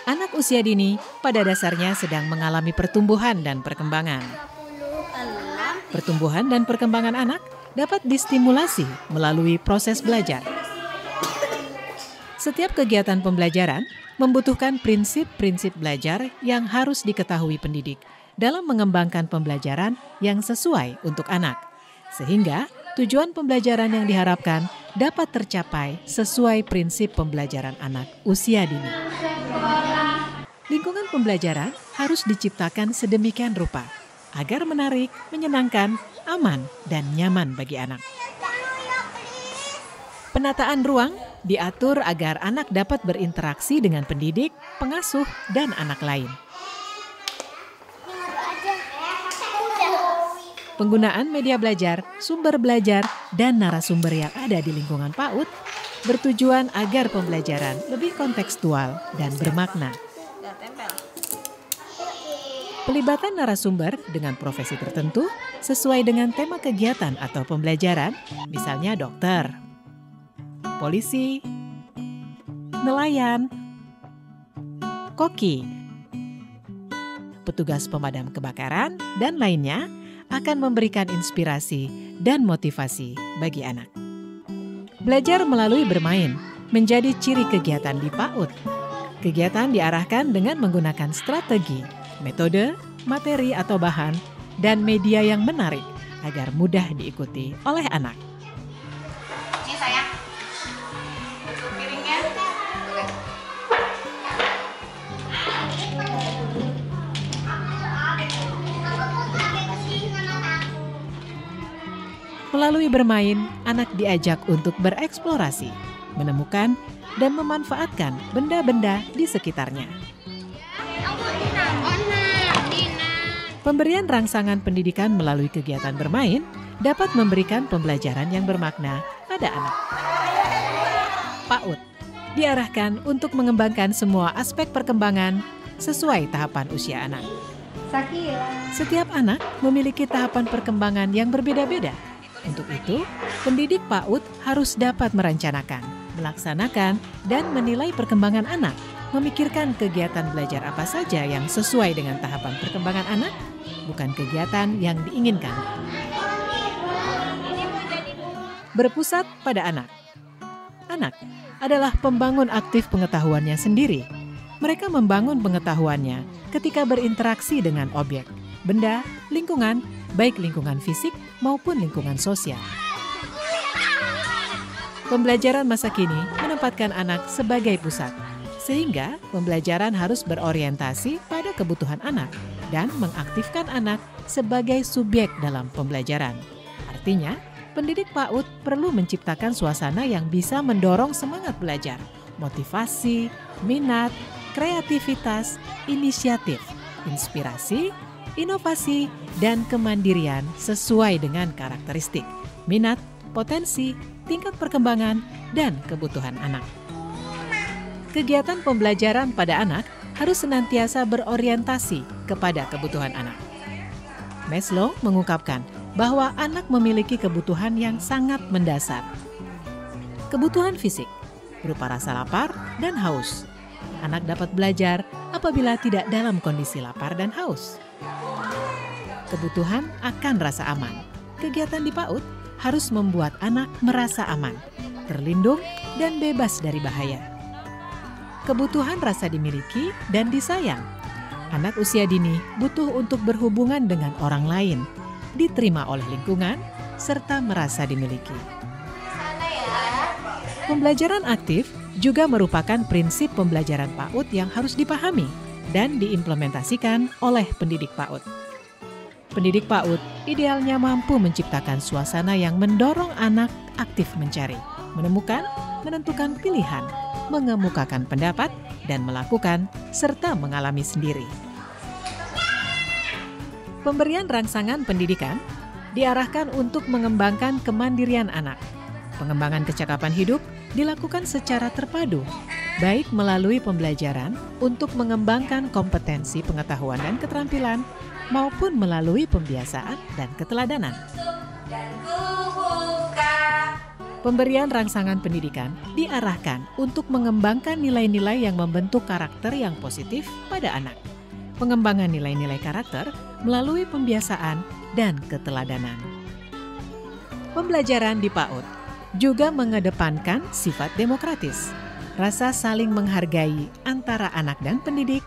Anak usia dini pada dasarnya sedang mengalami pertumbuhan dan perkembangan. Pertumbuhan dan perkembangan anak dapat distimulasi melalui proses belajar. Setiap kegiatan pembelajaran membutuhkan prinsip-prinsip belajar yang harus diketahui pendidik dalam mengembangkan pembelajaran yang sesuai untuk anak, sehingga tujuan pembelajaran yang diharapkan dapat tercapai sesuai prinsip pembelajaran anak usia dini. Lingkungan pembelajaran harus diciptakan sedemikian rupa agar menarik, menyenangkan, aman, dan nyaman bagi anak. Penataan ruang diatur agar anak dapat berinteraksi dengan pendidik, pengasuh, dan anak lain. Penggunaan media belajar, sumber belajar, dan narasumber yang ada di lingkungan PAUD bertujuan agar pembelajaran lebih kontekstual dan bermakna. Pelibatan narasumber dengan profesi tertentu sesuai dengan tema kegiatan atau pembelajaran, misalnya dokter, polisi, nelayan, koki, petugas pemadam kebakaran, dan lainnya akan memberikan inspirasi dan motivasi bagi anak. Belajar melalui bermain menjadi ciri kegiatan di PAUD. Kegiatan diarahkan dengan menggunakan strategi, metode, materi atau bahan, dan media yang menarik agar mudah diikuti oleh anak. Ini sayang, piringnya. Melalui bermain, anak diajak untuk bereksplorasi, menemukan, dan memanfaatkan benda-benda di sekitarnya. Pemberian rangsangan pendidikan melalui kegiatan bermain dapat memberikan pembelajaran yang bermakna pada anak. PAUD diarahkan untuk mengembangkan semua aspek perkembangan sesuai tahapan usia anak. Setiap anak memiliki tahapan perkembangan yang berbeda-beda. Untuk itu, pendidik PAUD harus dapat merencanakan, melaksanakan, dan menilai perkembangan anak, memikirkan kegiatan belajar apa saja yang sesuai dengan tahapan perkembangan anak, bukan kegiatan yang diinginkan. Berpusat pada anak. Anak adalah pembangun aktif pengetahuannya sendiri. Mereka membangun pengetahuannya ketika berinteraksi dengan objek, benda, lingkungan, baik lingkungan fisik maupun lingkungan sosial. Pembelajaran masa kini menempatkan anak sebagai pusat, sehingga pembelajaran harus berorientasi pada kebutuhan anak dan mengaktifkan anak sebagai subjek dalam pembelajaran. Artinya, pendidik PAUD perlu menciptakan suasana yang bisa mendorong semangat belajar, motivasi, minat, kreativitas, inisiatif, inspirasi, inovasi, dan kemandirian sesuai dengan karakteristik, minat, potensi, tingkat perkembangan, dan kebutuhan anak. Kegiatan pembelajaran pada anak harus senantiasa berorientasi kepada kebutuhan anak. Maslow mengungkapkan bahwa anak memiliki kebutuhan yang sangat mendasar. Kebutuhan fisik berupa rasa lapar dan haus. Anak dapat belajar apabila tidak dalam kondisi lapar dan haus. Kebutuhan akan rasa aman. Kegiatan di PAUD harus membuat anak merasa aman, terlindung, dan bebas dari bahaya. Kebutuhan rasa dimiliki dan disayang. Anak usia dini butuh untuk berhubungan dengan orang lain, diterima oleh lingkungan, serta merasa dimiliki. Pembelajaran aktif juga merupakan prinsip pembelajaran PAUD yang harus dipahami dan diimplementasikan oleh pendidik PAUD. Pendidik PAUD idealnya mampu menciptakan suasana yang mendorong anak aktif mencari, menemukan, menentukan pilihan, mengemukakan pendapat, dan melakukan serta mengalami sendiri. Pemberian rangsangan pendidikan diarahkan untuk mengembangkan kemandirian anak. Pengembangan kecakapan hidup dilakukan secara terpadu, baik melalui pembelajaran untuk mengembangkan kompetensi pengetahuan dan keterampilan, maupun melalui pembiasaan dan keteladanan. Pemberian rangsangan pendidikan diarahkan untuk mengembangkan nilai-nilai yang membentuk karakter yang positif pada anak. Pengembangan nilai-nilai karakter melalui pembiasaan dan keteladanan. Pembelajaran di PAUD juga mengedepankan sifat demokratis, rasa saling menghargai antara anak dan pendidik,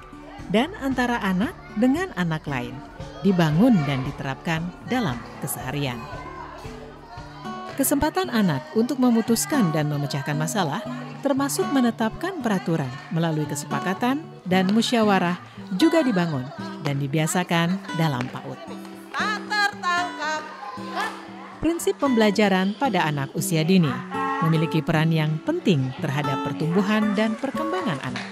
dan antara anak dengan anak lain, dibangun dan diterapkan dalam keseharian. Kesempatan anak untuk memutuskan dan memecahkan masalah, termasuk menetapkan peraturan melalui kesepakatan dan musyawarah, juga dibangun dan dibiasakan dalam PAUD. Prinsip pembelajaran pada anak usia dini memiliki peran yang penting terhadap pertumbuhan dan perkembangan anak.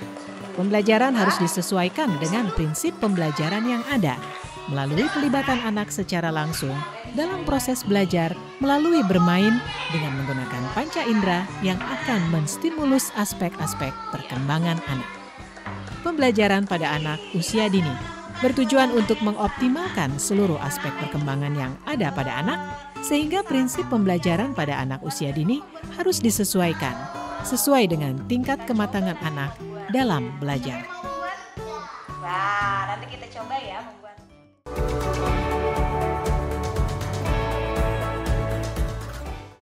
Pembelajaran harus disesuaikan dengan prinsip pembelajaran yang ada, melalui pelibatan anak secara langsung dalam proses belajar melalui bermain dengan menggunakan panca indera yang akan menstimulus aspek-aspek perkembangan anak. Pembelajaran pada anak usia dini bertujuan untuk mengoptimalkan seluruh aspek perkembangan yang ada pada anak, sehingga prinsip pembelajaran pada anak usia dini harus disesuaikan sesuai dengan tingkat kematangan anak dalam belajar. Wah, nanti kita coba ya membuat